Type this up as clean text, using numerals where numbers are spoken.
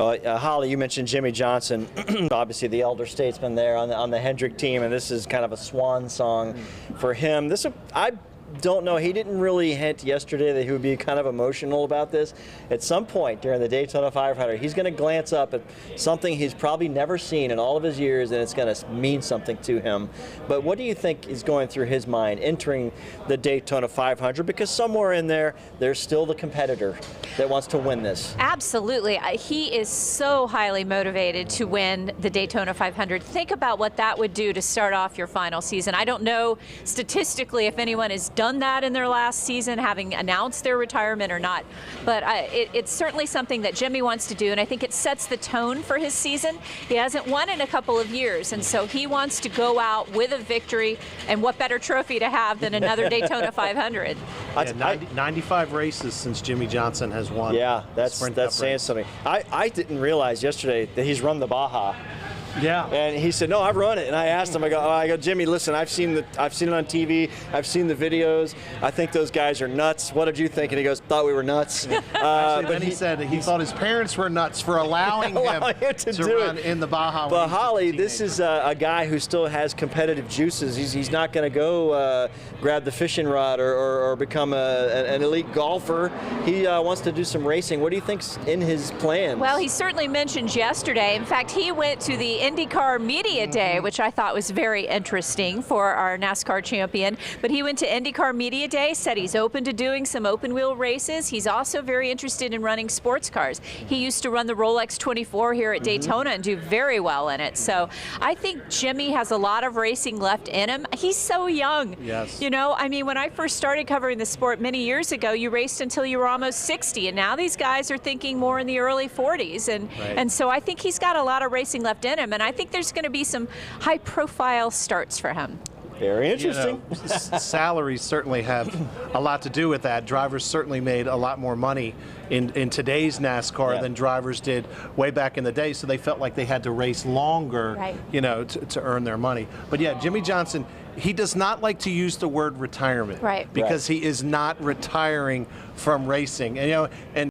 Holly, you mentioned Jimmie Johnson, obviously the elder statesman there on the Hendrick team, and this is kind of a swan song for him. I don't know. He didn't really hint yesterday that he would be kind of emotional about this. At some point during the Daytona 500, he's going to glance up at something he's probably never seen in all of his years, and it's going to mean something to him. But what do you think is going through his mind entering the Daytona 500? Because somewhere in there, there's still the competitor that wants to win this. Absolutely. He is so highly motivated to win the Daytona 500. Think about what that would do to start off your final season. I don't know statistically if anyone has done that in their last season, having announced their retirement or not, but it's certainly something that Jimmie wants to do, and I think it sets the tone for his season. He hasn't won in a couple of years, and so he wants to go out with a victory, and what better trophy to have than another Daytona 500? Yeah, 95 races since Jimmie Johnson has won. Yeah, that's saying something. I didn't realize yesterday that he's run the Baja. Yeah. And he said, "No, I've run it." And I asked him, I go, Jimmie, listen, I've seen it on TV, I've seen the videos. I think those guys are nuts. What did you think? And he goes, "Thought we were nuts." Actually, then he said he thought his parents were nuts for allowing him to run in the Baja. But Holly, this is a guy who still has competitive juices. He's not going to go grab the fishing rod or become an elite golfer. He wants to do some racing. What do you think's in his plans? Well, he certainly mentioned yesterday. In fact, he went to the IndyCar Media Day, which I thought was very interesting for our NASCAR champion. But he went to IndyCar Media Day, said he's open to doing some open wheel races. He's also very interested in running sports cars. He used to run the Rolex 24 here at Daytona and do very well in it. So I think Jimmie has a lot of racing left in him. He's so young. Yes. You know, I mean, when I first started covering the sport many years ago, you raced until you were almost 60, and now these guys are thinking more in the early 40s. And so I think he's got a lot of racing left in him. And I think there's going to be some high-profile starts for him. Very interesting. You know, salaries certainly have a lot to do with that. Drivers certainly made a lot more money in today's NASCAR than drivers did way back in the day, so they felt like they had to race longer, you know, to earn their money. But yeah, Jimmie Johnson, he does not like to use the word retirement, because he is not retiring from racing. And, you know, and